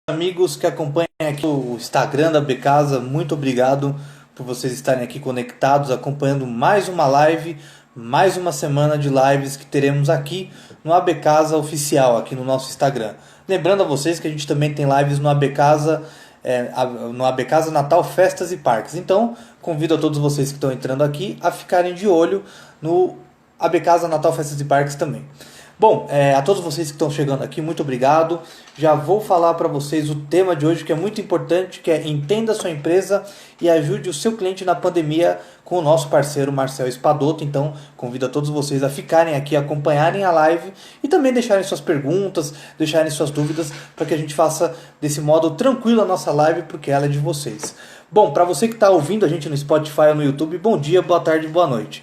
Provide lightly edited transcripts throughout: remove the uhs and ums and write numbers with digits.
Amigos que acompanham aqui o Instagram da Becasa, muito obrigado por vocês estarem aqui conectados, acompanhando mais uma live, mais uma semana de lives que teremos aqui no ABCasa Oficial, aqui no nosso Instagram. Lembrando a vocês que a gente também tem lives no ABCasa, no ABCasa Natal Festas e Parques. Então, convido a todos vocês que estão entrando aqui a ficarem de olho no ABCasa Natal Festas e Parques também. Bom, a todos vocês que estão chegando aqui, muito obrigado. Já vou falar para vocês o tema de hoje que é muito importante, que é entenda a sua empresa e ajude o seu cliente na pandemia com o nosso parceiro Marcel Espadoto. Então, convido a todos vocês a ficarem aqui, acompanharem a live e também deixarem suas perguntas, deixarem suas dúvidas para que a gente faça desse modo tranquilo a nossa live, porque ela é de vocês. Bom, para você que está ouvindo a gente no Spotify ou no YouTube, bom dia, boa tarde, boa noite.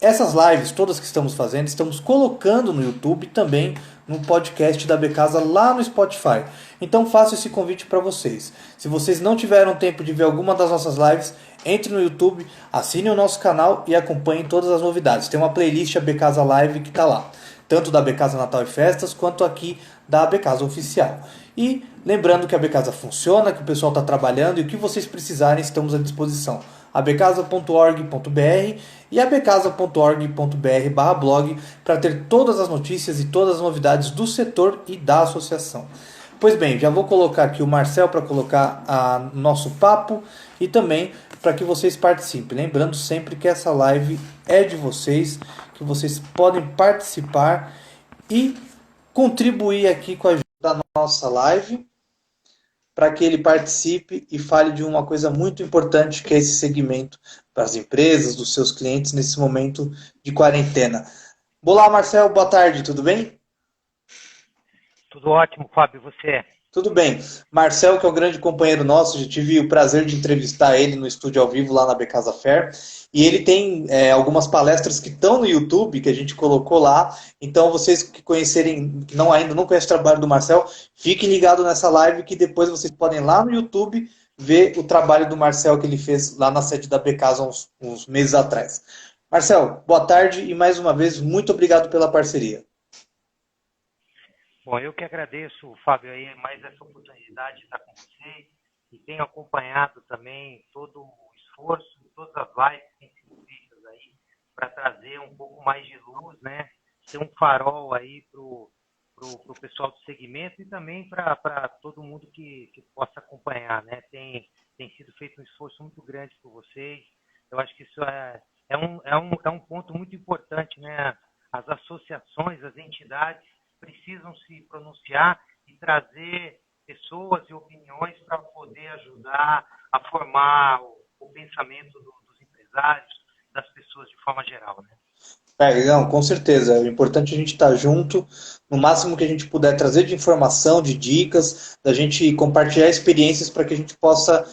Essas lives, todas que estamos fazendo, estamos colocando no YouTube também no podcast da Becasa lá no Spotify. Então faço esse convite para vocês. Se vocês não tiveram tempo de ver alguma das nossas lives, entre no YouTube, assine o nosso canal e acompanhem todas as novidades. Tem uma playlist a Becasa Live que está lá, tanto da Becasa Natal e Festas quanto aqui da Becasa Oficial. E lembrando que a Becasa funciona, que o pessoal está trabalhando e o que vocês precisarem estamos à disposição. abcasa.org.br e abcasa.org.br/blog para ter todas as notícias e todas as novidades do setor e da associação. Pois bem, já vou colocar aqui o Marcel para colocar nosso papo e também para que vocês participem. Lembrando sempre que essa live é de vocês, que vocês podem participar e contribuir aqui com a ajuda da nossa live, para que ele participe e fale de uma coisa muito importante, que é esse segmento para as empresas, dos seus clientes, nesse momento de quarentena. Olá, Marcel, boa tarde, tudo bem? Tudo ótimo, Fábio, e você? Tudo bem. Marcel, que é um grande companheiro nosso, já tive o prazer de entrevistar ele no estúdio ao vivo lá na Becasa Fair. E ele tem algumas palestras que estão no YouTube, que a gente colocou lá. Então, vocês que conhecerem, que ainda não conhecem o trabalho do Marcel, fiquem ligados nessa live, que depois vocês podem ir lá no YouTube ver o trabalho do Marcel que ele fez lá na sede da Becasa uns meses atrás. Marcel, boa tarde e mais uma vez, muito obrigado pela parceria. Bom, eu que agradeço, Fábio, aí, mais essa oportunidade de estar com vocês e tenho acompanhado também todo o esforço, todas as lives que têm sido feitas aí para trazer um pouco mais de luz, né? Ser um farol aí para o pessoal do segmento e também para todo mundo que possa acompanhar, né? Tem sido feito um esforço muito grande por vocês. Eu acho que isso é um ponto muito importante, né? As associações, as entidades precisam se pronunciar e trazer pessoas e opiniões para poder ajudar a formar o pensamento dos empresários, das pessoas de forma geral, né? Não, com certeza. É importante a gente estar junto, no máximo que a gente puder trazer de informação, de dicas, da gente compartilhar experiências para que a gente possa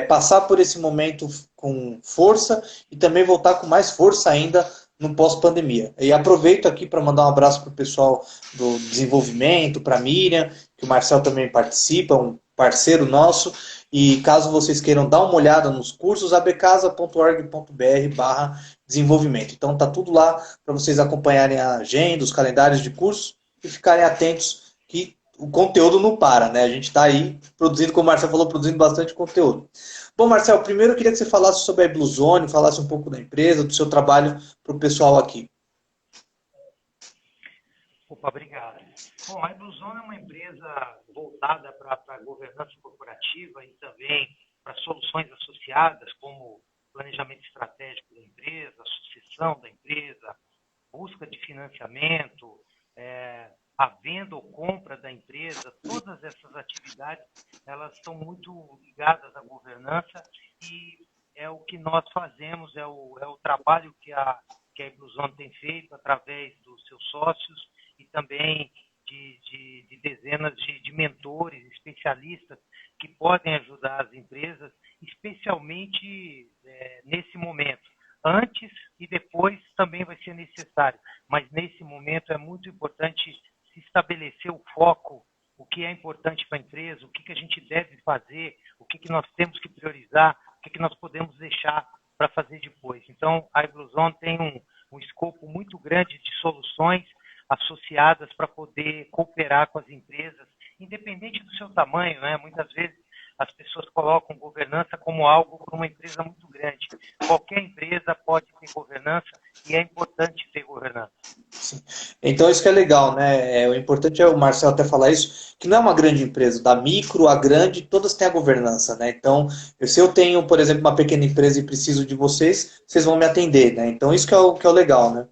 passar por esse momento com força e também voltar com mais força ainda no pós-pandemia. E aproveito aqui para mandar um abraço para o pessoal do desenvolvimento, para a Miriam, que o Marcel também participa, um parceiro nosso. E caso vocês queiram dar uma olhada nos cursos, abcasa.org.br/desenvolvimento. Então tá tudo lá para vocês acompanharem a agenda, os calendários de cursos e ficarem atentos que o conteúdo não para, né? A gente está aí produzindo, como o Marcel falou, produzindo bastante conteúdo. Bom, Marcel, primeiro eu queria que você falasse sobre a Bluezone, falasse um pouco da empresa, do seu trabalho para o pessoal aqui. Opa, obrigado. Bom, a Bluezone é uma empresa voltada para a governança corporativa e também para soluções associadas, como planejamento estratégico da empresa, sucessão da empresa, busca de financiamento, a venda ou compra da empresa. Todas essas atividades, elas estão muito ligadas à governança e é o que nós fazemos, é o trabalho que a Bluezone tem feito através dos seus sócios e também de dezenas de mentores, especialistas que podem ajudar as empresas, especialmente nesse momento. Antes e depois também vai ser necessário, mas nesse momento é muito importante se estabelecer o foco, o que é importante para a empresa, o que a gente deve fazer, o que nós temos que priorizar, o que nós podemos deixar para fazer depois. Então, a Bluezone tem um escopo muito grande de soluções associadas para poder cooperar com as empresas independente do seu tamanho, né? Muitas vezes as pessoas colocam governança como algo para uma empresa muito grande. Qualquer empresa pode ter governança e é importante ter governança. Sim. Então isso que é legal, né? O importante é o Marcelo até falar isso, que não é uma grande empresa, da micro a grande, todas têm a governança, né? Então, se eu tenho, por exemplo, uma pequena empresa e preciso de vocês, vocês vão me atender, né? Então isso que é o legal, né?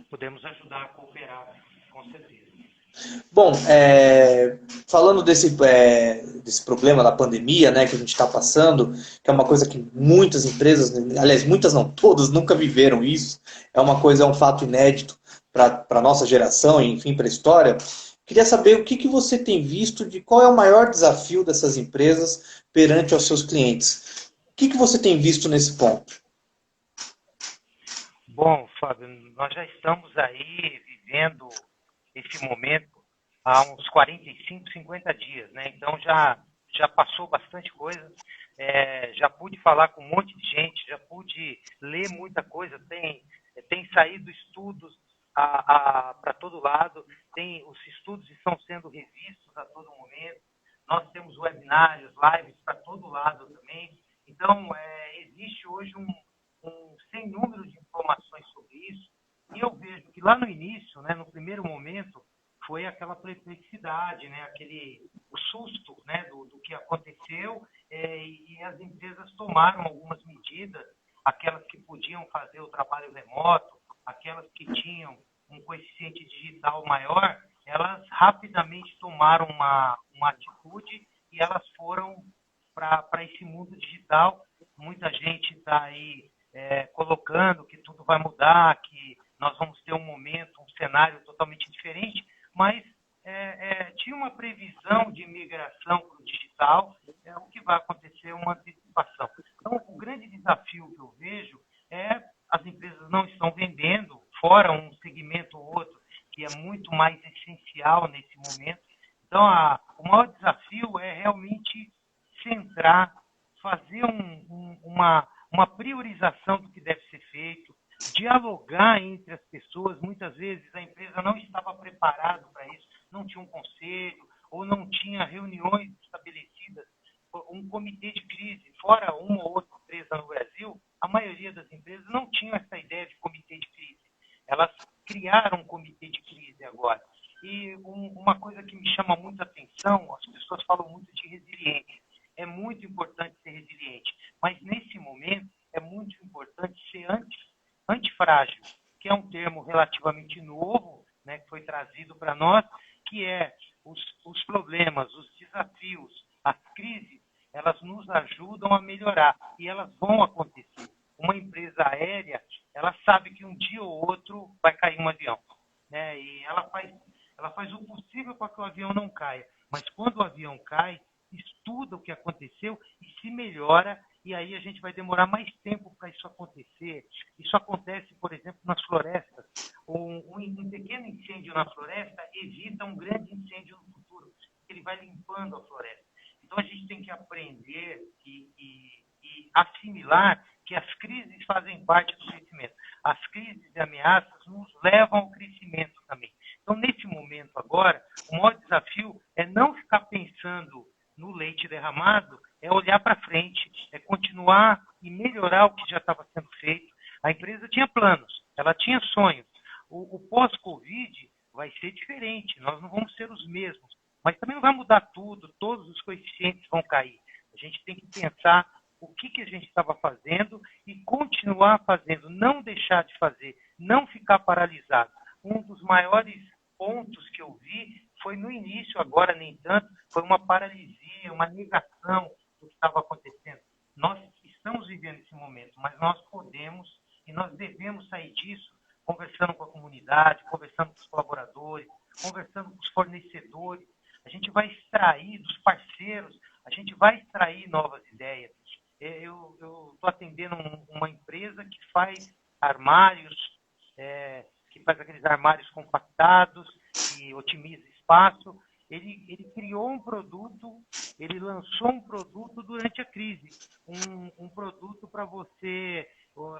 Podemos ajudar a cooperar, com certeza. Bom, falando desse problema da pandemia, né, que a gente está passando, que é uma coisa que muitas empresas, aliás, muitas não, todas nunca viveram isso, é um fato inédito para a nossa geração e, enfim, para a história. Queria saber o que você tem visto de qual é o maior desafio dessas empresas perante aos seus clientes. O que você tem visto nesse ponto? Bom, Fábio, nós já estamos aí vivendo esse momento há uns 45, 50 dias, né? Então já passou bastante coisa, já pude falar com um monte de gente, já pude ler muita coisa, tem saído estudos para todo lado, os estudos estão sendo revistos a todo momento, nós temos webinários, lives para todo lado também. Então, existe hoje um sem número de informações sobre isso, e eu vejo que lá no início, né, no primeiro momento, foi aquela perplexidade, né, o susto, né, do que aconteceu, e as empresas tomaram algumas medidas, aquelas que podiam fazer o trabalho remoto, aquelas que tinham um coeficiente digital maior, elas rapidamente tomaram uma atitude e elas foram para esse mundo digital. Muita gente está aí colocando que tudo vai mudar, que nós vamos ter um momento, um cenário totalmente diferente, mas tinha uma previsão de migração para o digital, o que vai acontecer é uma antecipação. Então, o grande desafio que eu vejo é as empresas não estão vendendo, fora um segmento ou outro, que é muito mais essencial nesse momento. Então, o maior desafio é realmente centrar, fazer uma priorização do que deve ser feito, dialogar entre as pessoas. Muitas vezes a empresa não estava preparada para isso, não tinha um conselho ou não tinha reuniões estabelecidas, um comitê de crise. Fora uma ou outra empresa no Brasil, a maioria das empresas não tinha essa ideia de comitê de crise. Elas criaram um comitê de crise agora. E uma coisa que me chama muita atenção, as pessoas falam muito de resiliência. É muito importante ser resiliente, mas nesse momento é muito importante ser antifrágil, que é um termo relativamente novo, né, que foi trazido para nós, que é os problemas, os desafios, as crises, elas nos ajudam a melhorar e elas vão acontecer. Uma empresa aérea, ela sabe que um dia ou outro vai cair um avião, né, e ela faz o possível para que o avião não caia, mas quando o avião cai, estuda o que aconteceu e se melhora, e aí a gente vai demorar mais tempo para isso acontecer. Isso acontece, por exemplo, nas florestas. Um pequeno incêndio na floresta evita um grande incêndio no futuro, ele vai limpando a floresta. Então a gente tem que aprender e assimilar que as crises fazem parte do crescimento. As crises e ameaças nos levam ao crescimento também. Então, nesse momento agora, o maior desafio é não ficar pensando no leite derramado, é olhar para frente, é continuar e melhorar o que já estava sendo feito. A empresa tinha planos, ela tinha sonhos. O pós-Covid vai ser diferente, nós não vamos ser os mesmos, mas também não vai mudar tudo, todos os coeficientes vão cair. A gente tem que pensar o que a gente estava fazendo e continuar fazendo, não deixar de fazer, não ficar paralisado. Um dos maiores pontos que eu vi foi no início, agora nem tanto, foi uma paralisia, uma negação do que estava acontecendo. Nós estamos vivendo esse momento, mas nós podemos e nós devemos sair disso conversando com a comunidade, conversando com os colaboradores, conversando com os fornecedores. A gente vai extrair dos parceiros, a gente vai extrair novas ideias. Eu estou atendendo uma empresa que faz armários, que faz aqueles armários compactados, que otimiza espaço. Ele criou um produto, ele lançou um produto durante a crise, um produto para você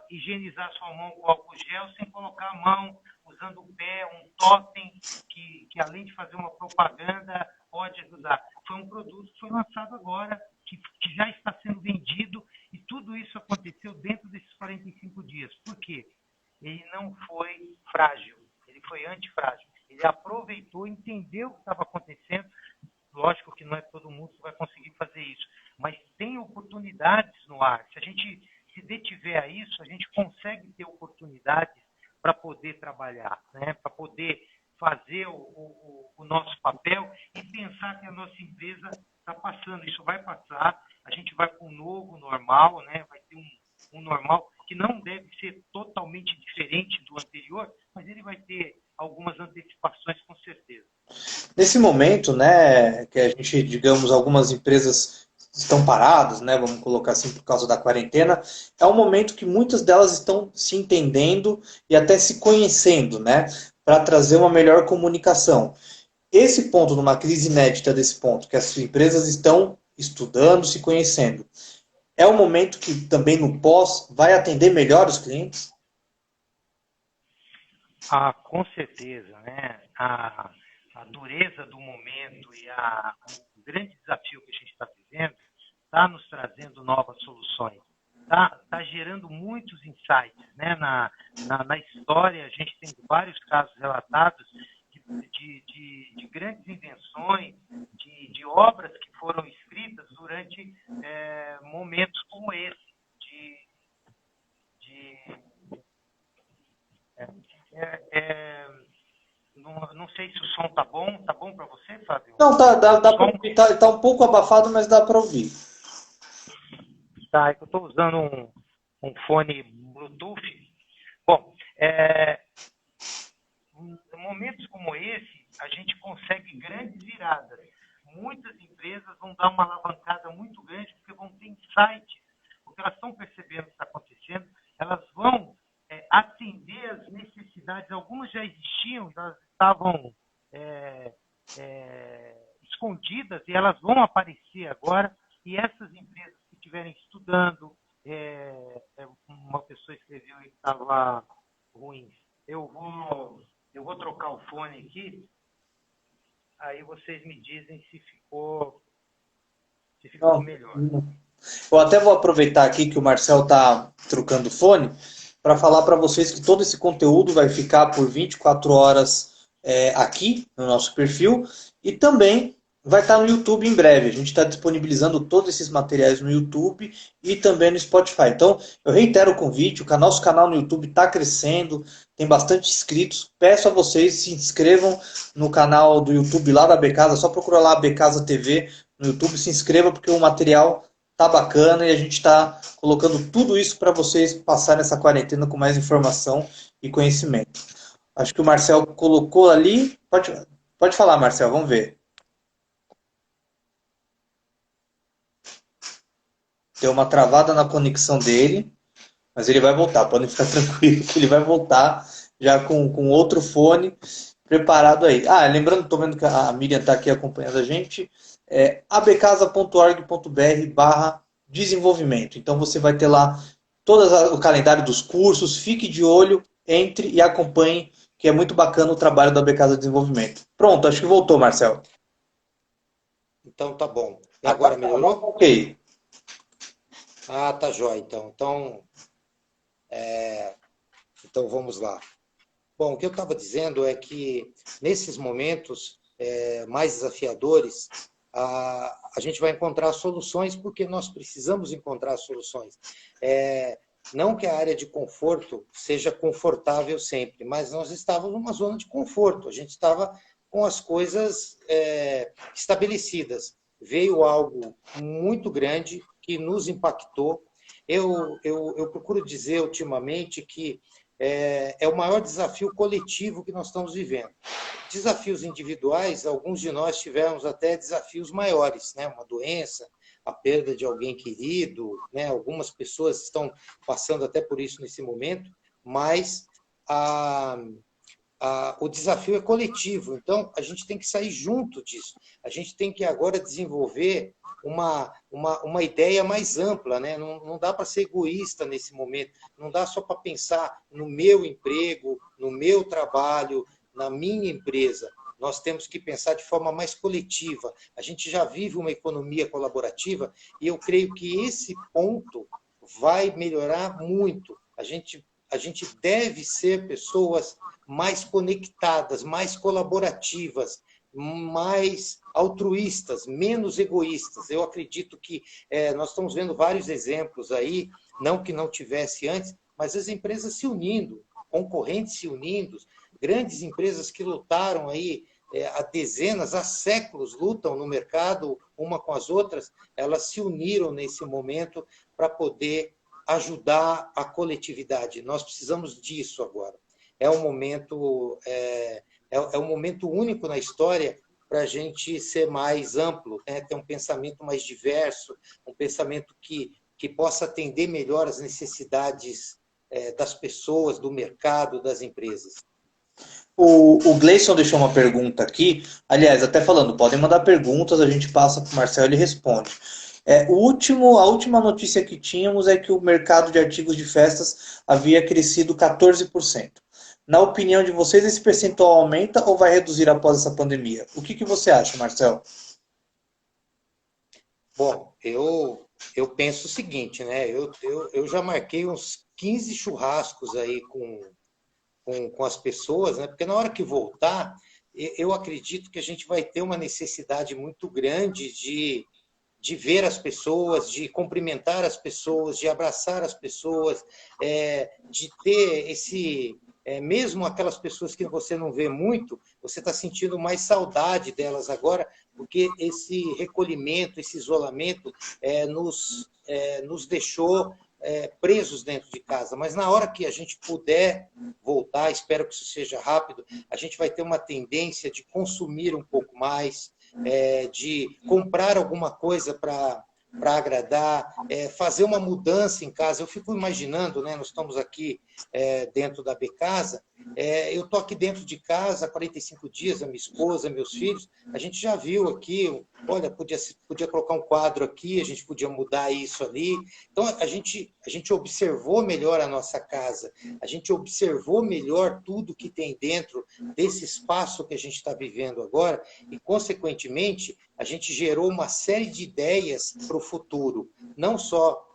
higienizar sua mão com álcool gel sem colocar a mão, usando o pé, um totem que além de fazer uma propaganda, pode ajudar. Foi um produto que foi lançado agora, que já está sendo vendido, e tudo isso aconteceu dentro desses 45 dias. Por quê? Ele não foi frágil, ele foi antifrágil. Ele aproveitou, entendeu o que estava acontecendo. Lógico que não é todo mundo que vai conseguir fazer isso, mas tem oportunidades no ar. Se a gente se detiver a isso, a gente consegue ter oportunidades para poder trabalhar, né? Para poder fazer o nosso papel e pensar que a nossa empresa está passando. Isso vai passar, a gente vai para um novo normal, né? Vai ter um normal que não deve ser totalmente diferente do anterior, mas ele vai ter algumas antecipações com certeza. Nesse momento, né, que a gente, digamos, algumas empresas estão paradas, né, vamos colocar assim, por causa da quarentena, é um momento que muitas delas estão se entendendo e até se conhecendo, né, para trazer uma melhor comunicação. Esse ponto, numa crise inédita desse ponto, que as empresas estão estudando, se conhecendo, é um momento que também no pós vai atender melhor os clientes? Ah, com certeza, né? A dureza do momento e o grande desafio que a gente está vivendo está nos trazendo novas soluções, tá gerando muitos insights, né? Na história, a gente tem vários casos relatados de grandes invenções, de obras que foram escritas durante momentos como esse, de não sei se o som tá bom para você, Fábio? Não, dá para Som? ouvir, tá um pouco abafado, mas dá para ouvir. Tá, é que eu estou usando um fone Bluetooth. Bom, em momentos como esse, a gente consegue grandes viradas. Muitas empresas vão dar uma alavancada muito grande porque vão ter insights, porque elas estão percebendo o que está acontecendo, elas vão atender as necessidades. Algumas já existiam, elas estavam escondidas e elas vão aparecer agora. E essas empresas que estiverem estudando, uma pessoa escreveu e estava ruim. Eu vou trocar o fone aqui, aí vocês me dizem se ficou melhor. Eu até vou aproveitar aqui que o Marcel está trocando fone para falar para vocês que todo esse conteúdo vai ficar por 24 horas aqui no nosso perfil e também vai estar no YouTube em breve. A gente está disponibilizando todos esses materiais no YouTube e também no Spotify. Então, eu reitero o convite, nosso canal no YouTube está crescendo, tem bastante inscritos. Peço a vocês se inscrevam no canal do YouTube lá da Becasa, só procura lá Becasa TV no YouTube, se inscreva porque o material tá bacana e a gente está colocando tudo isso para vocês passarem essa quarentena com mais informação e conhecimento. Acho que o Marcel colocou ali. Pode falar, Marcel, vamos ver. Deu uma travada na conexão dele, mas ele vai voltar. Podem ficar tranquilo que ele vai voltar já com outro fone preparado aí. Ah, lembrando, estou vendo que a Miriam está aqui acompanhando a gente. abcasa.org.br/desenvolvimento. Então você vai ter lá todo o calendário dos cursos. Fique de olho, entre e acompanhe, que é muito bacana o trabalho da Becasa Desenvolvimento. Pronto, acho que voltou, Marcel. Então tá bom. E agora melhorou? Ok. Ah, tá jóia, então. Então vamos lá. Bom, o que eu estava dizendo é que nesses momentos mais desafiadores, a gente vai encontrar soluções porque nós precisamos encontrar soluções. Não que a área de conforto seja confortável sempre, mas nós estávamos numa zona de conforto, a gente estava com as coisas estabelecidas. Veio algo muito grande que nos impactou. Eu procuro dizer ultimamente que é o maior desafio coletivo que nós estamos vivendo. Desafios individuais, alguns de nós tivemos até desafios maiores, né? Uma doença, a perda de alguém querido, né? Algumas pessoas estão passando até por isso nesse momento, mas o desafio é coletivo, então a gente tem que sair junto disso. A gente tem que agora desenvolver uma ideia mais ampla, né? Não dá para ser egoísta nesse momento, não dá só para pensar no meu emprego, no meu trabalho, na minha empresa. Nós temos que pensar de forma mais coletiva. A gente já vive uma economia colaborativa e eu creio que esse ponto vai melhorar muito. A gente deve ser pessoas mais conectadas, mais colaborativas, mais altruístas, menos egoístas. Eu acredito que nós estamos vendo vários exemplos aí, não que não tivesse antes, mas as empresas se unindo, concorrentes se unindo, grandes empresas que lutaram aí há dezenas, há séculos, lutam no mercado uma com as outras, elas se uniram nesse momento para poder ajudar a coletividade. Nós precisamos disso agora. É um momento único na história para a gente ser mais amplo, né? Ter um pensamento mais diverso, um pensamento que possa atender melhor as necessidades das pessoas, do mercado, das empresas. O Gleison deixou uma pergunta aqui. Aliás, até falando, podem mandar perguntas, a gente passa para o Marcel e ele responde. A última notícia que tínhamos é que o mercado de artigos de festas havia crescido 14%. Na opinião de vocês, esse percentual aumenta ou vai reduzir após essa pandemia? O que você acha, Marcel? Bom, eu penso o seguinte, né? Eu já marquei uns 15 churrascos aí com as pessoas, né? Porque na hora que voltar, eu acredito que a gente vai ter uma necessidade muito grande de ver as pessoas, de cumprimentar as pessoas, de abraçar as pessoas, de ter mesmo aquelas pessoas que você não vê muito, você está sentindo mais saudade delas agora, porque esse recolhimento, esse isolamento nos deixou presos dentro de casa. Mas na hora que a gente puder voltar, espero que isso seja rápido, a gente vai ter uma tendência de consumir um pouco mais, de comprar alguma coisa para agradar, fazer uma mudança em casa. Eu fico imaginando, né? Nós estamos aqui dentro da Becasa, eu estou aqui dentro de casa há 45 dias, a minha esposa, meus filhos, a gente já viu aqui, olha, podia colocar um quadro aqui, a gente podia mudar isso ali. Então, a gente observou melhor a nossa casa, a gente observou melhor tudo que tem dentro desse espaço que a gente está vivendo agora e, consequentemente, a gente gerou uma série de ideias para o futuro, não só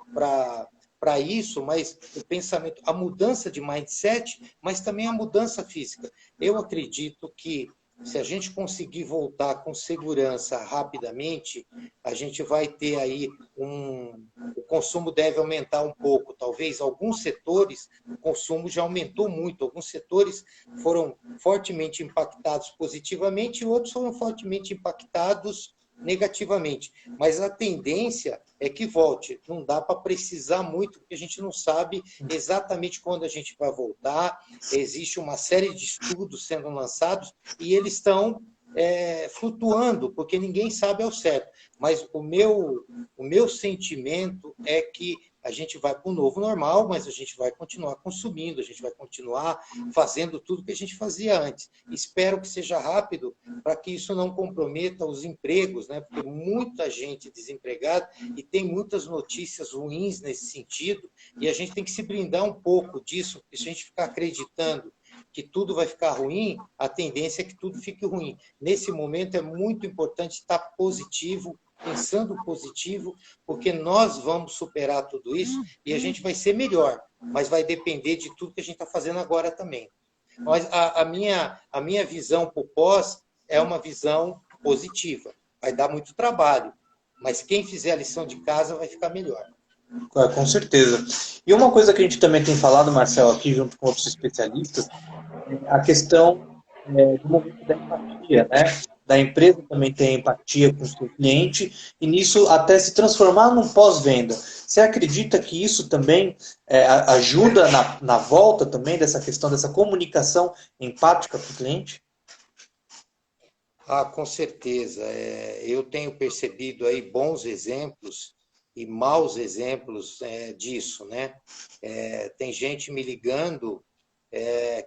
para isso, mas o pensamento, a mudança de mindset, mas também a mudança física. Eu acredito que se a gente conseguir voltar com segurança rapidamente, a gente vai ter aí o consumo deve aumentar um pouco. Talvez alguns setores, o consumo já aumentou muito. Alguns setores foram fortemente impactados positivamente e outros foram fortemente impactados negativamente. Mas a tendência é que volte. Não dá para precisar muito, porque a gente não sabe exatamente quando a gente vai voltar. Existe uma série de estudos sendo lançados e eles estão flutuando, porque ninguém sabe ao certo. Mas o meu sentimento é que a gente vai para o novo normal, mas a gente vai continuar consumindo, a gente vai continuar fazendo tudo que a gente fazia antes. Espero que seja rápido para que isso não comprometa os empregos, né? Porque muita gente desempregada e tem muitas notícias ruins nesse sentido, e a gente tem que se blindar um pouco disso, porque se a gente ficar acreditando que tudo vai ficar ruim, a tendência é que tudo fique ruim. Nesse momento é muito importante estar positivo, pensando positivo, porque nós vamos superar tudo isso e a gente vai ser melhor, mas vai depender de tudo que a gente está fazendo agora também. Mas a minha visão para o pós é uma visão positiva. Vai dar muito trabalho, mas quem fizer a lição de casa vai ficar melhor. Com certeza. E uma coisa que a gente também tem falado, Marcel, aqui junto com outros especialistas, é a questão do momento da empatia, né? Da empresa também ter empatia com o seu cliente e nisso até se transformar num pós-venda. Você acredita que isso também ajuda na volta também dessa questão, dessa comunicação empática para o cliente? Com certeza. Eu tenho percebido aí bons exemplos e maus exemplos disso, né? Tem gente me ligando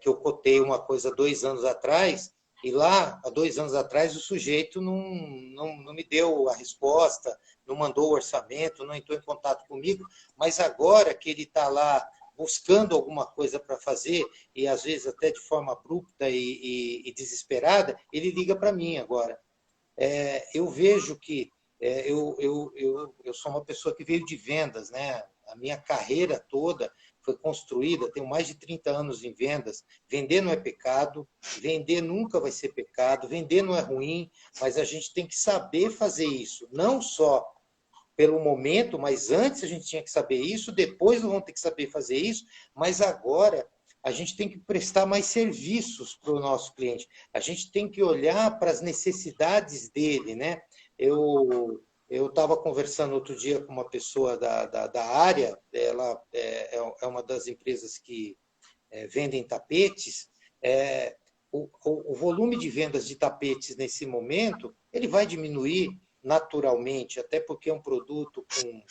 que eu cotei uma coisa 2 anos atrás, e lá, há 2 anos atrás, o sujeito não me deu a resposta, não mandou o orçamento, não entrou em contato comigo, mas agora que ele está lá buscando alguma coisa para fazer, e às vezes até de forma abrupta e desesperada, ele liga para mim agora. Eu vejo que eu sou uma pessoa que veio de vendas, né? A minha carreira toda foi construída, tenho mais de 30 anos em vendas. Vender não é pecado, vender nunca vai ser pecado, vender não é ruim, mas a gente tem que saber fazer isso, não só pelo momento, mas antes a gente tinha que saber isso, depois nós vamos ter que saber fazer isso, mas agora a gente tem que prestar mais serviços para o nosso cliente. A gente tem que olhar para as necessidades dele, né? Eu estava conversando outro dia com uma pessoa da área, ela é uma das empresas que vendem tapetes. O volume de vendas de tapetes nesse momento, ele vai diminuir naturalmente, até porque é um produto com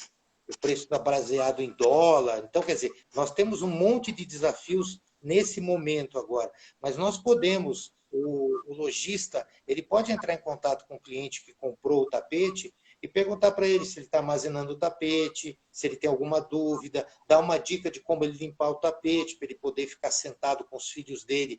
o preço está baseado em dólar. Então, quer dizer, nós temos um monte de desafios nesse momento agora, mas nós podemos, o lojista, ele pode entrar em contato com o cliente que comprou o tapete e perguntar para ele se ele está armazenando o tapete, se ele tem alguma dúvida, dar uma dica de como ele limpar o tapete, para ele poder ficar sentado com os filhos dele,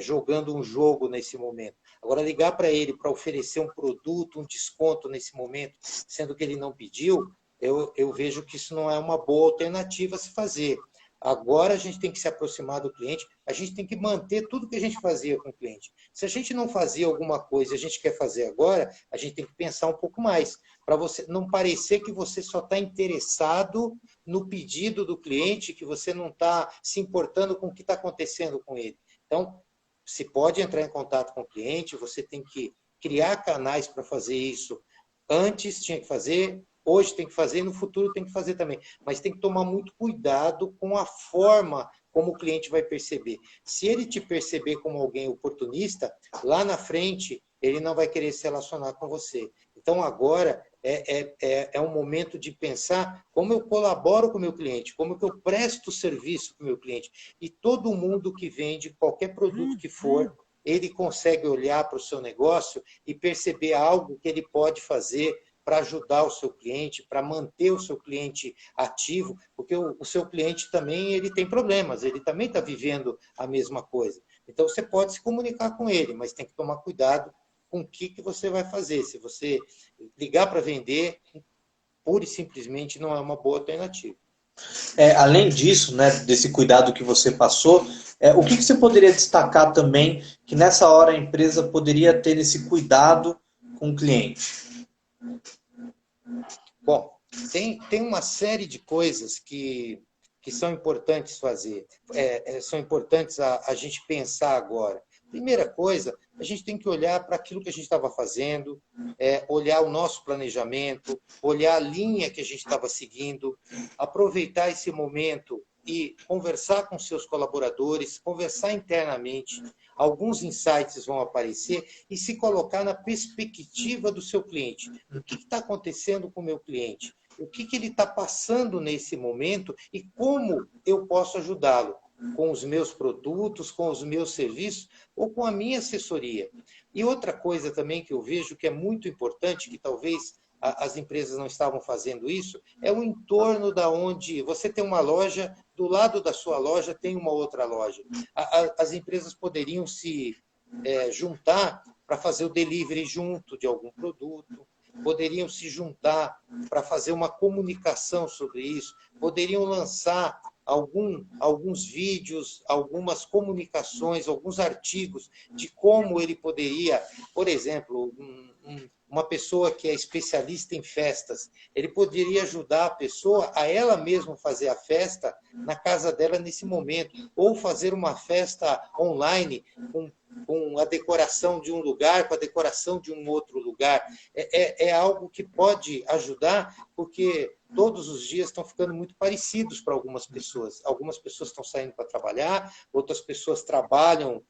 jogando um jogo nesse momento. Agora, ligar para ele para oferecer um produto, um desconto nesse momento, sendo que ele não pediu, eu vejo que isso não é uma boa alternativa a se fazer. Agora a gente tem que se aproximar do cliente, a gente tem que manter tudo que a gente fazia com o cliente. Se a gente não fazia alguma coisa e a gente quer fazer agora, a gente tem que pensar um pouco mais, para você não parecer que você só está interessado no pedido do cliente, que você não está se importando com o que está acontecendo com ele. Então, se pode entrar em contato com o cliente, você tem que criar canais para fazer isso. Antes tinha que fazer, hoje tem que fazer e no futuro tem que fazer também. Mas tem que tomar muito cuidado com a forma como o cliente vai perceber. Se ele te perceber como alguém oportunista, lá na frente ele não vai querer se relacionar com você. Então agora é um momento de pensar como eu colaboro com o meu cliente, como que eu presto serviço para o meu cliente. E todo mundo que vende qualquer produto que for, ele consegue olhar para o seu negócio e perceber algo que ele pode fazer para ajudar o seu cliente, para manter o seu cliente ativo, porque o seu cliente também ele tem problemas, ele também está vivendo a mesma coisa. Então, você pode se comunicar com ele, mas tem que tomar cuidado com o que você vai fazer. Se você ligar para vender, pura e simplesmente não é uma boa alternativa. Além disso, né, desse cuidado que você passou, o que você poderia destacar também que nessa hora a empresa poderia ter esse cuidado com o cliente? Bom, tem uma série de coisas que são importantes fazer, são importantes a gente pensar agora. Primeira coisa, a gente tem que olhar para aquilo que a gente estava fazendo, olhar o nosso planejamento, olhar a linha que a gente estava seguindo, aproveitar esse momento e conversar com seus colaboradores, conversar internamente. Alguns insights vão aparecer e se colocar na perspectiva do seu cliente. O que está acontecendo com o meu cliente? O que ele está passando nesse momento e como eu posso ajudá-lo? Com os meus produtos, com os meus serviços ou com a minha assessoria. E outra coisa também que eu vejo que é muito importante, que talvez as empresas não estavam fazendo isso, é o entorno da onde você tem uma loja, do lado da sua loja tem uma outra loja. As empresas poderiam se juntar para fazer o delivery junto de algum produto, poderiam se juntar para fazer uma comunicação sobre isso, poderiam lançar alguns vídeos, algumas comunicações, alguns artigos de como ele poderia, por exemplo, uma pessoa que é especialista em festas, ele poderia ajudar a pessoa a ela mesma fazer a festa na casa dela nesse momento, ou fazer uma festa online com a decoração de um lugar, com a decoração de um outro lugar. É algo que pode ajudar, porque todos os dias estão ficando muito parecidos para algumas pessoas. Algumas pessoas estão saindo para trabalhar, outras pessoas trabalham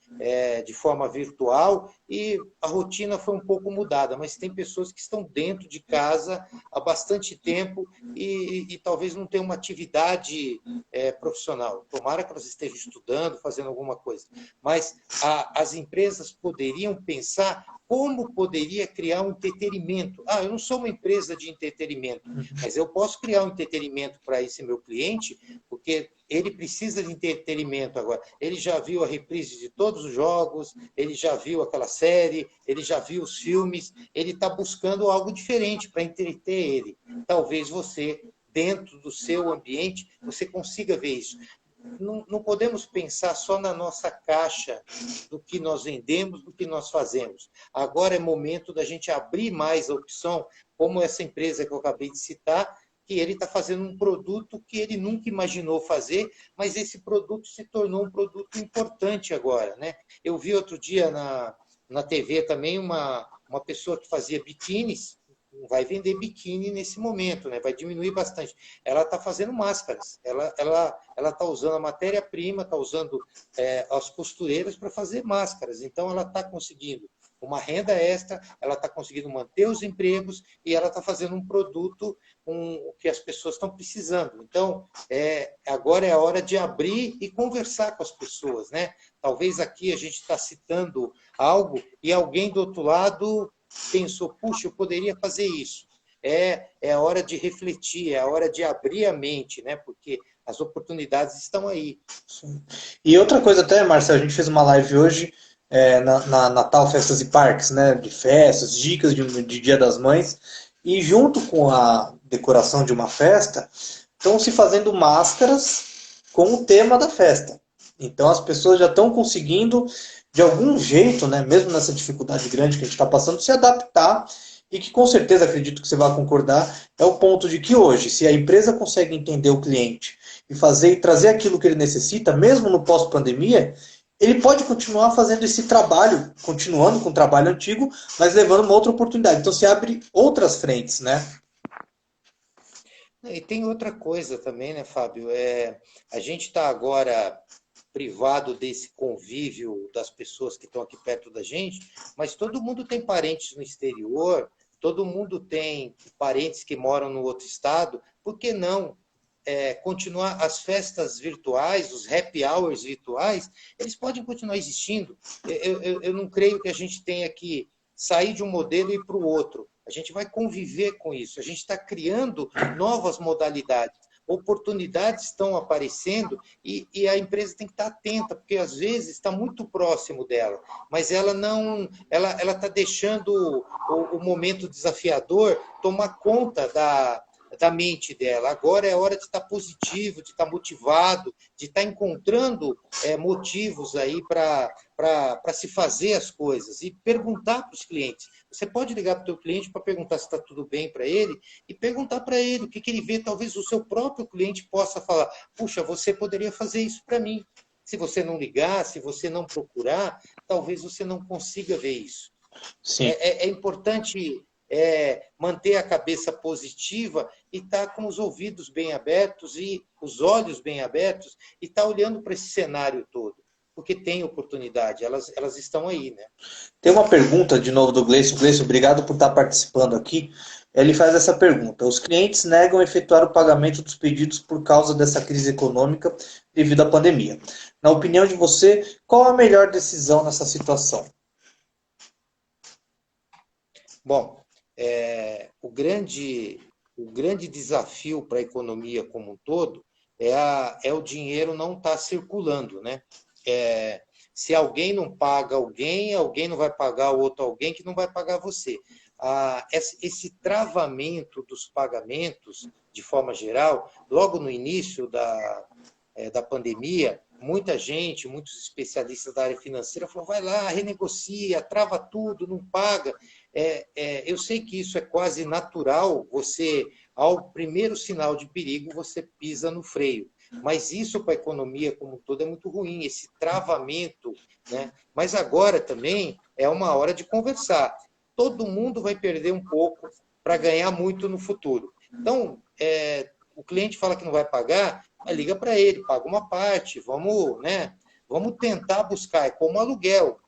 de forma virtual e a rotina foi um pouco mudada, mas tem pessoas que estão dentro de casa há bastante tempo e talvez não tenham uma atividade profissional. Tomara que elas estejam estudando, fazendo alguma coisa. Mas as empresas poderiam pensar como poderia criar um entretenimento. Eu não sou uma empresa de entretenimento, mas eu posso criar um entretenimento para esse meu cliente, porque ele precisa de entretenimento agora. Ele já viu a reprise de todos os jogos, ele já viu aquela série, ele já viu os filmes, ele está buscando algo diferente para entreter ele. Talvez você, dentro do seu ambiente, você consiga ver isso. Não podemos pensar só na nossa caixa do que nós vendemos, do que nós fazemos. Agora é momento da gente abrir mais a opção, como essa empresa que eu acabei de citar, que ele está fazendo um produto que ele nunca imaginou fazer, mas esse produto se tornou um produto importante agora, né? Eu vi outro dia na TV também uma pessoa que fazia biquínis, não vai vender biquíni nesse momento, né? Vai diminuir bastante. Ela está fazendo máscaras, ela está usando a matéria-prima, está usando as costureiras para fazer máscaras. Então, ela está conseguindo uma renda extra, ela está conseguindo manter os empregos e ela está fazendo um produto que as pessoas estão precisando. Então, agora é a hora de abrir e conversar com as pessoas, né? Talvez aqui a gente está citando algo e alguém do outro lado pensou, puxa, eu poderia fazer isso. É a hora de refletir, é a hora de abrir a mente, né? Porque as oportunidades estão aí. Sim. E outra coisa até, Marcelo, a gente fez uma live hoje na Natal Festas e Parques, né? De festas, dicas de Dia das Mães. E junto com a decoração de uma festa, estão se fazendo máscaras com o tema da festa. Então as pessoas já estão conseguindo, de algum jeito, né, mesmo nessa dificuldade grande que a gente está passando, se adaptar e que com certeza, acredito que você vai concordar, é o ponto de que hoje, se a empresa consegue entender o cliente e trazer aquilo que ele necessita, mesmo no pós-pandemia, ele pode continuar fazendo esse trabalho, continuando com o trabalho antigo, mas levando uma outra oportunidade. Então se abre outras frentes, né? E tem outra coisa também, né, Fábio? A gente está agora privado desse convívio das pessoas que estão aqui perto da gente, mas todo mundo tem parentes no exterior, todo mundo tem parentes que moram no outro estado, por que não continuar as festas virtuais, os happy hours virtuais, eles podem continuar existindo. Eu não creio que a gente tenha que sair de um modelo e ir para o outro. A gente vai conviver com isso, a gente está criando novas modalidades. Oportunidades estão aparecendo e a empresa tem que estar atenta, porque às vezes está muito próximo dela, mas ela não, ela está deixando o momento desafiador tomar conta da mente dela. Agora é hora de estar positivo, de estar motivado, de estar encontrando motivos aí para se fazer as coisas e perguntar para os clientes. Você pode ligar para o teu cliente para perguntar se está tudo bem para ele e perguntar para ele o que ele vê. Talvez o seu próprio cliente possa falar, puxa, você poderia fazer isso para mim. Se você não ligar, se você não procurar, talvez você não consiga ver isso. Sim. É importante manter a cabeça positiva e estar com os ouvidos bem abertos e os olhos bem abertos e estar olhando para esse cenário todo, porque tem oportunidade, elas estão aí, né? Tem uma pergunta de novo do Gleison. Gleison, obrigado por estar participando aqui. Ele faz essa pergunta: os clientes negam efetuar o pagamento dos pedidos por causa dessa crise econômica devido à pandemia. Na opinião de você, qual a melhor decisão nessa situação? Bom, o grande desafio para a economia como um todo é o dinheiro não estar circulando, né? Se alguém não paga alguém não vai pagar o outro alguém que não vai pagar você. Esse travamento dos pagamentos, de forma geral, logo no início da pandemia, muita gente, muitos especialistas da área financeira falaram, vai lá, renegocia, trava tudo, não paga. Eu sei que isso é quase natural, ao primeiro sinal de perigo, você pisa no freio. Mas isso para a economia como um todo é muito ruim, esse travamento, né? Mas agora também é uma hora de conversar. Todo mundo vai perder um pouco para ganhar muito no futuro. Então, o cliente fala que não vai pagar, liga para ele, paga uma parte, vamos, né? Vamos tentar buscar, é como aluguel.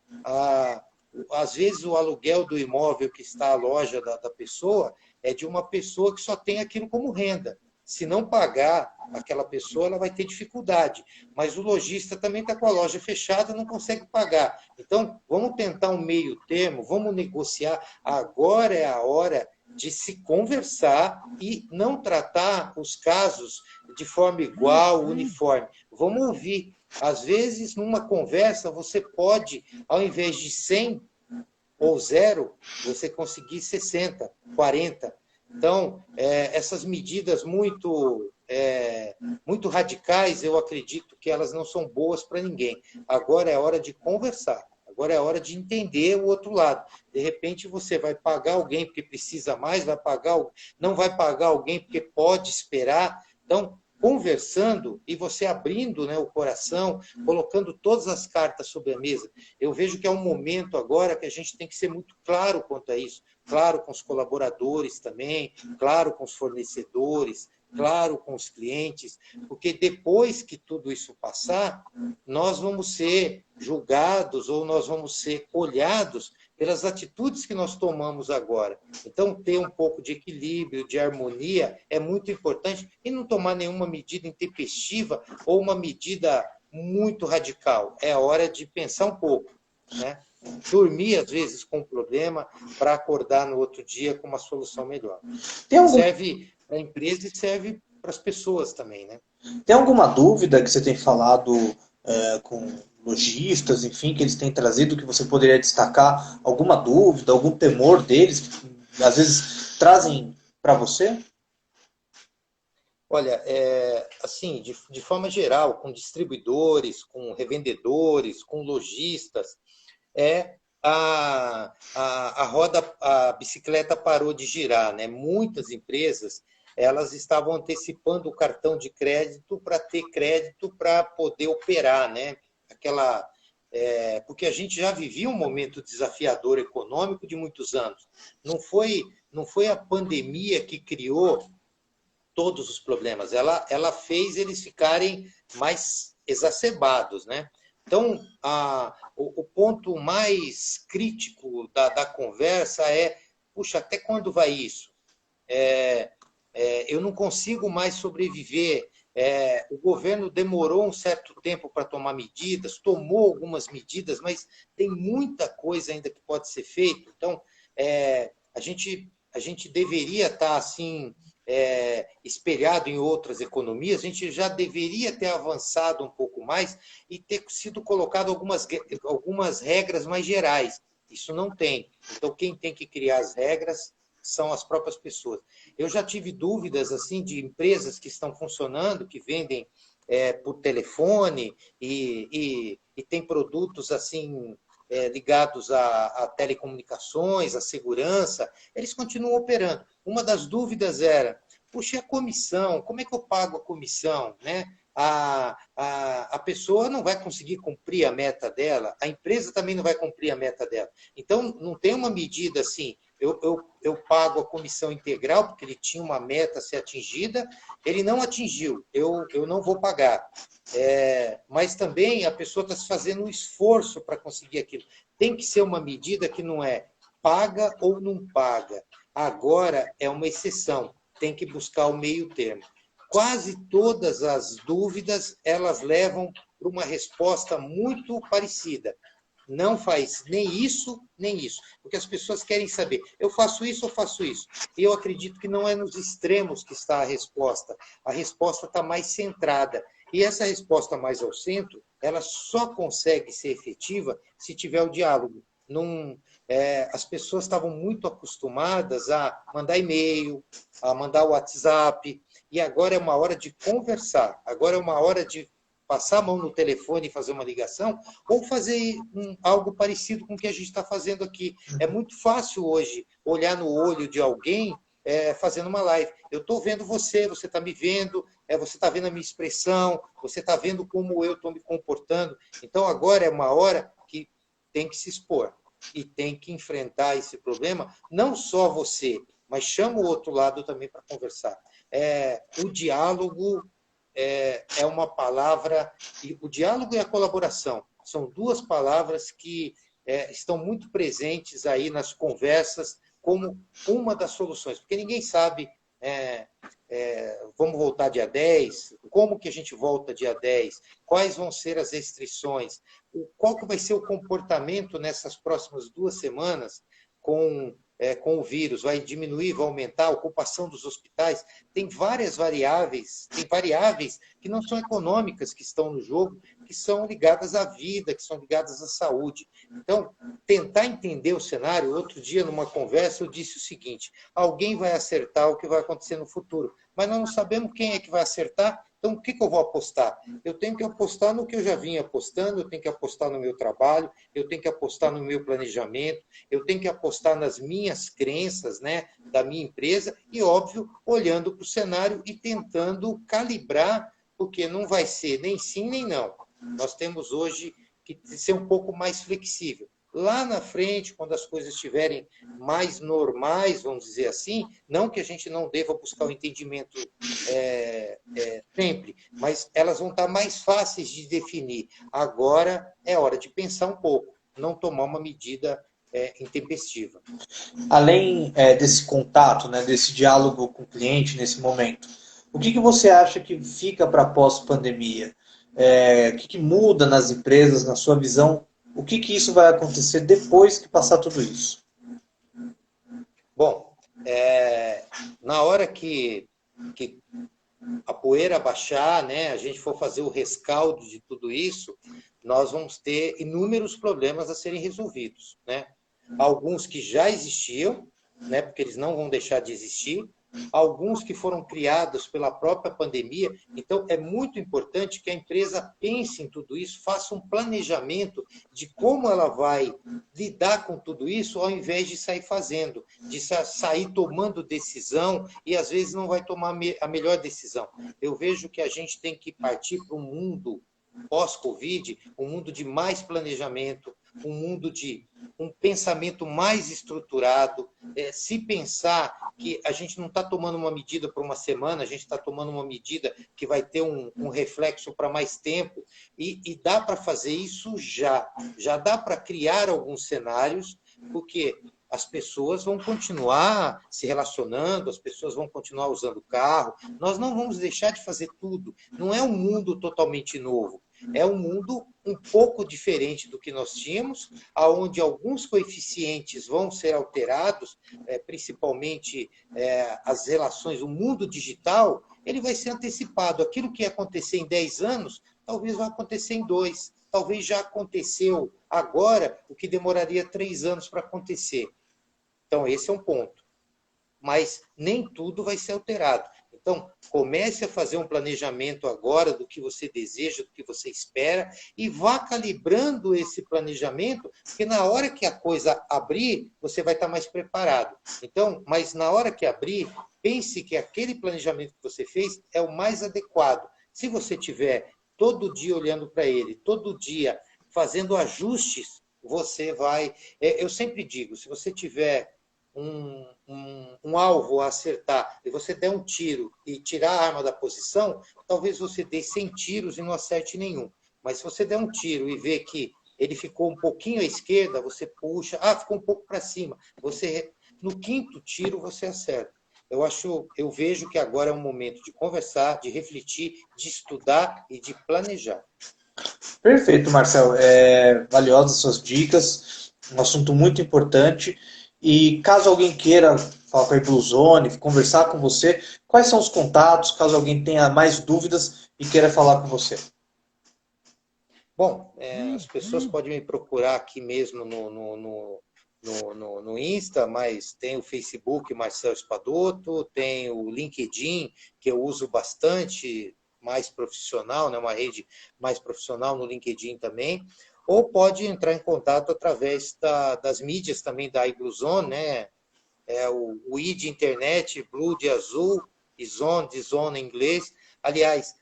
Às vezes o aluguel do imóvel que está à loja da pessoa é de uma pessoa que só tem aquilo como renda. Se não pagar aquela pessoa, ela vai ter dificuldade. Mas o lojista também está com a loja fechada, não consegue pagar. Então, vamos tentar um meio termo, vamos negociar. Agora é a hora de se conversar e não tratar os casos de forma igual, uniforme. Vamos ouvir. Às vezes, numa conversa, você pode, ao invés de 100 ou 0, você conseguir 60, 40. Então, essas medidas muito radicais, eu acredito que elas não são boas para ninguém. Agora é hora de conversar. Agora é hora de entender o outro lado. De repente, você vai pagar alguém porque precisa mais, não vai pagar alguém porque pode esperar. Então, conversando e você abrindo, né, o coração, colocando todas as cartas sobre a mesa. Eu vejo que é um momento agora que a gente tem que ser muito claro quanto a isso. Claro com os colaboradores também, claro com os fornecedores, claro com os clientes, porque depois que tudo isso passar, nós vamos ser julgados ou nós vamos ser olhados pelas atitudes que nós tomamos agora. Então, ter um pouco de equilíbrio, de harmonia, é muito importante e não tomar nenhuma medida intempestiva ou uma medida muito radical. É hora de pensar um pouco, né? Dormir, às vezes, com um problema para acordar no outro dia com uma solução melhor. Serve para a empresa e serve para as pessoas também, né? Tem alguma dúvida que você tem falado com lojistas, enfim, que eles têm trazido, que você poderia destacar? Alguma dúvida, algum temor deles, que às vezes trazem para você? Olha, assim, de forma geral, com distribuidores, com revendedores, com lojistas, a bicicleta parou de girar, né? Muitas empresas, elas estavam antecipando o cartão de crédito para ter crédito para poder operar, né? Porque a gente já vivia um momento desafiador econômico de muitos anos. Não foi a pandemia que criou todos os problemas, ela fez eles ficarem mais exacerbados, né? Então, o ponto mais crítico da conversa puxa, até quando vai isso? Eu não consigo mais sobreviver. O governo demorou um certo tempo para tomar medidas, tomou algumas medidas, mas tem muita coisa ainda que pode ser feita. Então, a gente deveria estar assim, espelhado em outras economias, a gente já deveria ter avançado um pouco mais e ter sido colocado algumas regras mais gerais. Isso não tem. Então, quem tem que criar as regras são as próprias pessoas. Eu já tive dúvidas assim de empresas que estão funcionando, que vendem por telefone e tem produtos assim ligados a telecomunicações, a segurança, eles continuam operando. Uma das dúvidas era, puxa, e a comissão? Como é que eu pago a comissão? Né? A pessoa não vai conseguir cumprir a meta dela, a empresa também não vai cumprir a meta dela. Então, não tem uma medida assim, eu pago a comissão integral, porque ele tinha uma meta a ser atingida, ele não atingiu, eu não vou pagar. Mas também a pessoa está se fazendo um esforço para conseguir aquilo. Tem que ser uma medida que não é paga ou não paga. Agora é uma exceção, tem que buscar o meio termo. Quase todas as dúvidas, elas levam para uma resposta muito parecida. Não faz nem isso, porque as pessoas querem saber, eu faço isso ou faço isso? E eu acredito que não é nos extremos que está a resposta está mais centrada. E essa resposta mais ao centro, ela só consegue ser efetiva se tiver o diálogo. As pessoas estavam muito acostumadas a mandar e-mail, a mandar WhatsApp, e agora é uma hora de conversar, agora é uma hora de passar a mão no telefone e fazer uma ligação, ou fazer algo parecido com o que a gente está fazendo aqui. É muito fácil hoje olhar no olho de alguém fazendo uma live. Eu estou vendo você, você está me vendo, você está vendo a minha expressão, você está vendo como eu estou me comportando. Então, agora é uma hora que tem que se expor e tem que enfrentar esse problema, não só você, mas chama o outro lado também para conversar. O diálogo é uma palavra, e o diálogo e a colaboração são duas palavras que estão muito presentes aí nas conversas como uma das soluções, porque ninguém sabe, vamos voltar dia 10, como que a gente volta dia 10, quais vão ser as restrições, qual que vai ser o comportamento nessas próximas 2 semanas com o vírus, vai diminuir, vai aumentar a ocupação dos hospitais, tem várias variáveis, tem variáveis que não são econômicas, que estão no jogo, que são ligadas à vida, que são ligadas à saúde. Então, tentar entender o cenário, outro dia numa conversa eu disse o seguinte, alguém vai acertar o que vai acontecer no futuro, mas nós não sabemos quem é que vai acertar, então o que eu vou apostar? Eu tenho que apostar no que eu já vinha apostando, eu tenho que apostar no meu trabalho, eu tenho que apostar no meu planejamento, eu tenho que apostar nas minhas crenças, né, da minha empresa e, óbvio, olhando para o cenário e tentando calibrar, porque não vai ser nem sim nem não. Nós temos hoje que ser um pouco mais flexível. Lá na frente, quando as coisas estiverem mais normais, vamos dizer assim, não que a gente não deva buscar o entendimento sempre, mas elas vão estar mais fáceis de definir. Agora é hora de pensar um pouco, não tomar uma medida intempestiva. Além desse contato, né, desse diálogo com o cliente nesse momento, o que você acha que fica para pós-pandemia? O que muda nas empresas, na sua visão? O que isso vai acontecer depois que passar tudo isso? Bom, na hora que a poeira baixar, né, a gente for fazer o rescaldo de tudo isso, nós vamos ter inúmeros problemas a serem resolvidos, né? Alguns que já existiam, né, porque eles não vão deixar de existir, alguns que foram criados pela própria pandemia. Então, é muito importante que a empresa pense em tudo isso, faça um planejamento de como ela vai lidar com tudo isso, ao invés de sair fazendo, de sair tomando decisão e, às vezes, não vai tomar a melhor decisão. Eu vejo que a gente tem que partir para um mundo pós-Covid, um mundo de mais planejamento, um mundo de um pensamento mais estruturado, se pensar que a gente não está tomando uma medida para uma semana, a gente está tomando uma medida que vai ter um reflexo para mais tempo, e dá para fazer isso já dá para criar alguns cenários, porque as pessoas vão continuar se relacionando, as pessoas vão continuar usando carro, nós não vamos deixar de fazer tudo, não é um mundo totalmente novo, é um mundo um pouco diferente do que nós tínhamos, onde alguns coeficientes vão ser alterados, principalmente as relações, o mundo digital, ele vai ser antecipado. Aquilo que ia acontecer em 10 anos, talvez vai acontecer em 2, talvez já aconteceu agora, o que demoraria 3 anos para acontecer. Então, esse é um ponto. Mas nem tudo vai ser alterado. Então, comece a fazer um planejamento agora do que você deseja, do que você espera, e vá calibrando esse planejamento, porque na hora que a coisa abrir, você vai estar mais preparado. Então, mas na hora que abrir, pense que aquele planejamento que você fez é o mais adequado. Se você tiver todo dia olhando para ele, todo dia fazendo ajustes, você vai... Eu sempre digo, se você tiver um alvo a acertar e você der um tiro e tirar a arma da posição, talvez você dê 100 tiros e não acerte nenhum. Mas se você der um tiro e ver que ele ficou um pouquinho à esquerda, você puxa, ficou um pouco para cima. No 5º tiro você acerta. Eu vejo que agora é um momento de conversar, de refletir, de estudar e de planejar. Perfeito, Marcel. Valiosas suas dicas, um assunto muito importante. E caso alguém queira falar com a Ibluzone, conversar com você, quais são os contatos, caso alguém tenha mais dúvidas e queira falar com você? Bom, as pessoas podem me procurar aqui mesmo no Insta, mas tem o Facebook Marcel Espadoto, tem o LinkedIn, que eu uso bastante, mais profissional, né, uma rede mais profissional no LinkedIn também, ou pode entrar em contato através das mídias também da Ibluzone, né, o I de internet, Blue de azul, e Zone de zona em inglês. Aliás,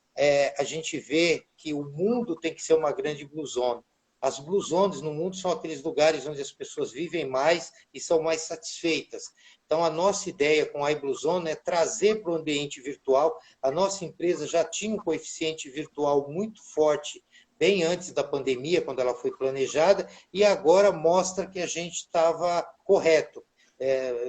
a gente vê que o mundo tem que ser uma grande Blue Zone. As Blue Zones no mundo são aqueles lugares onde as pessoas vivem mais e são mais satisfeitas. Então, a nossa ideia com a iBlue Zone é trazer para o ambiente virtual. A nossa empresa já tinha um coeficiente virtual muito forte bem antes da pandemia, quando ela foi planejada, e agora mostra que a gente estava correto.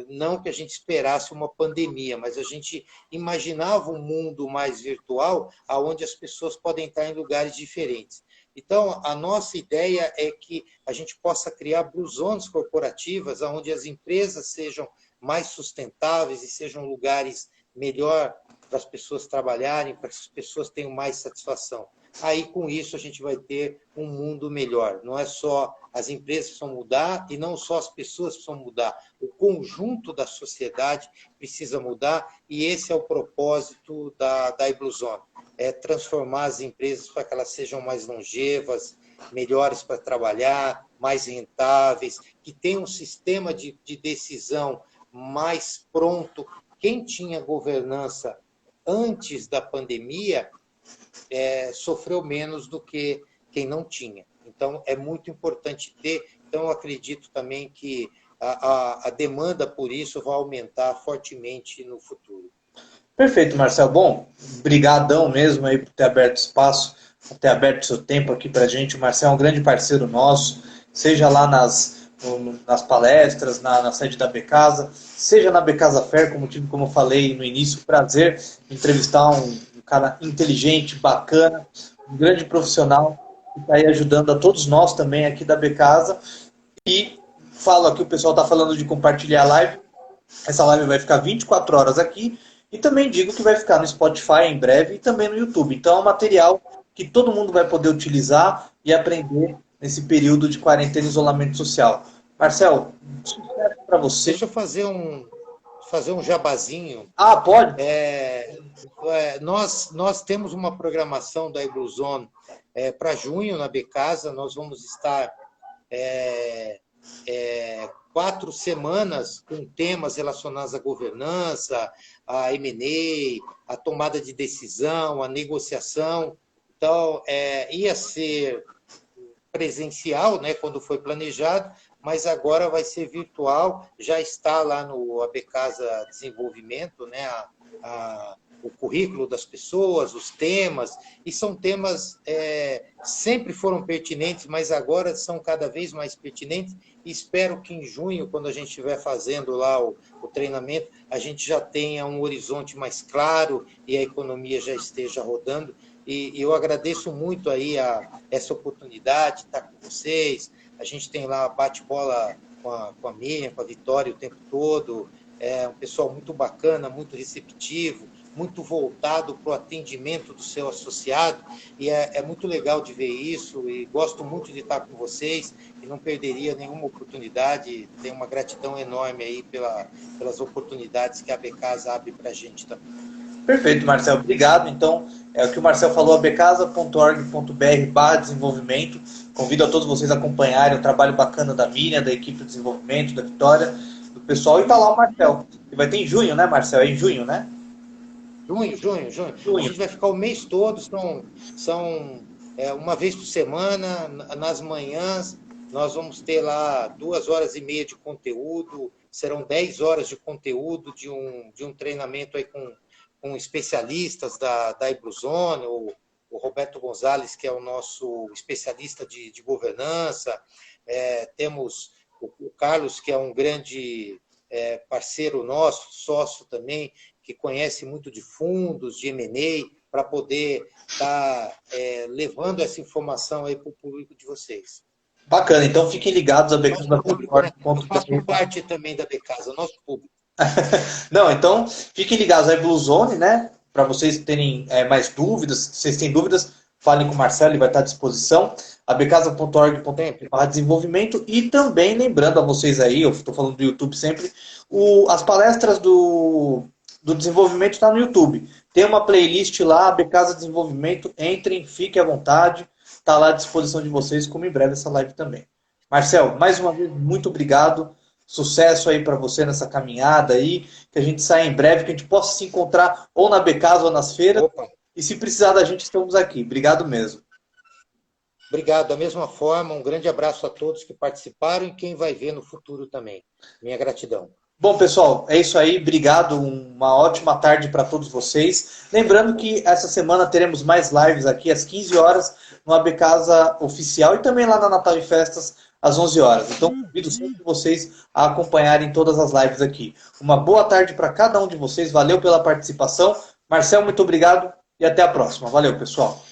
Não que a gente esperasse uma pandemia, mas a gente imaginava um mundo mais virtual, onde as pessoas podem estar em lugares diferentes. Então, a nossa ideia é que a gente possa criar Blue Zones corporativas, onde as empresas sejam mais sustentáveis e sejam lugares melhor para as pessoas trabalharem, para que as pessoas tenham mais satisfação. Aí, com isso, a gente vai ter um mundo melhor. Não é só as empresas que precisam mudar e não só as pessoas precisam mudar. O conjunto da sociedade precisa mudar e esse é o propósito da iBlue Zone. É transformar as empresas para que elas sejam mais longevas, melhores para trabalhar, mais rentáveis, que tenham um sistema de decisão mais pronto. Quem tinha governança antes da pandemia sofreu menos do que quem não tinha. Então, é muito importante ter. Então, eu acredito também que a demanda por isso vai aumentar fortemente no futuro. Perfeito, Marcel. Bom, brigadão mesmo aí por ter aberto espaço, por ter aberto seu tempo aqui para a gente. O Marcel é um grande parceiro nosso, seja lá nas palestras, na sede da Becasa, seja na Becasa Fair, como eu falei no início, prazer entrevistar um cara inteligente, bacana, um grande profissional que está aí ajudando a todos nós também aqui da Becasa. E falo aqui, o pessoal está falando de compartilhar a live. Essa live vai ficar 24 horas aqui. E também digo que vai ficar no Spotify em breve e também no YouTube. Então é um material que todo mundo vai poder utilizar e aprender nesse período de quarentena e isolamento social. Marcel, sucesso para você. Deixa eu fazer um jabazinho. Ah, pode? Nós temos uma programação da iBlue Zone para junho na Becasa. Nós vamos estar 4 semanas com temas relacionados à governança, a M&A, a tomada de decisão, a negociação. Então, ia ser presencial, né, quando foi planejado, mas agora vai ser virtual. Já está lá no Becasa Desenvolvimento, né, o currículo das pessoas, os temas, e são temas sempre foram pertinentes, mas agora são cada vez mais pertinentes, e espero que em junho, quando a gente estiver fazendo lá o treinamento, a gente já tenha um horizonte mais claro e a economia já esteja rodando, e eu agradeço muito aí essa oportunidade de estar com vocês. A gente tem lá bate-bola com a Miriam, com a Vitória o tempo todo, um pessoal muito bacana, muito receptivo, muito voltado para o atendimento do seu associado, e é muito legal de ver isso, e gosto muito de estar com vocês, e não perderia nenhuma oportunidade. Tenho uma gratidão enorme aí pelas oportunidades que a Becasa abre para a gente também. Perfeito, Marcel. Obrigado. Então, é o que o Marcel falou, becasa.org.br/desenvolvimento. Convido a todos vocês a acompanharem o trabalho bacana da Miriam, da equipe de desenvolvimento, da Vitória, do pessoal, e tá lá o Marcel. E vai ter em junho, né, Marcel? É em junho, né? Junho. A gente vai ficar o mês todo, são uma vez por semana, nas manhãs, nós vamos ter lá 2h30 de conteúdo, serão 10 horas de conteúdo de um treinamento aí com especialistas da iBlue Zone, o Roberto Gonzalez, que é o nosso especialista de governança, temos o Carlos, que é um grande parceiro nosso, sócio também, que conhece muito de fundos, de M&A, para poder estar levando essa informação aí para o público de vocês. Bacana, então fiquem ligados a Becasa. Eu faço parte também da Becasa, nosso público. Não, então fiquem ligados à iBlue Zone, né? Para vocês terem mais dúvidas, se vocês têm dúvidas, falem com o Marcelo, ele vai estar à disposição. A becasa.org.br/desenvolvimento, e também lembrando a vocês aí, eu estou falando do YouTube sempre, as palestras do desenvolvimento está no YouTube. Tem uma playlist lá, Becasa Desenvolvimento, entrem, fiquem à vontade, está lá à disposição de vocês, como em breve essa live também. Marcel, mais uma vez, muito obrigado. Sucesso aí para você nessa caminhada aí, que a gente saia em breve, que a gente possa se encontrar ou na Becasa ou nas feiras. Opa, E se precisar da gente, estamos aqui. Obrigado mesmo. obrigado. Da mesma forma, um grande abraço a todos que participaram e quem vai ver no futuro também. Minha gratidão. Bom, pessoal, é isso aí. Obrigado. Uma ótima tarde para todos vocês. Lembrando que essa semana teremos mais lives aqui às 15 horas no AB Casa Oficial e também lá na Natal e Festas às 11 horas. Então, convido sempre vocês a acompanharem todas as lives aqui. Uma boa tarde para cada um de vocês. Valeu pela participação. Marcel, muito obrigado e até a próxima. Valeu, pessoal.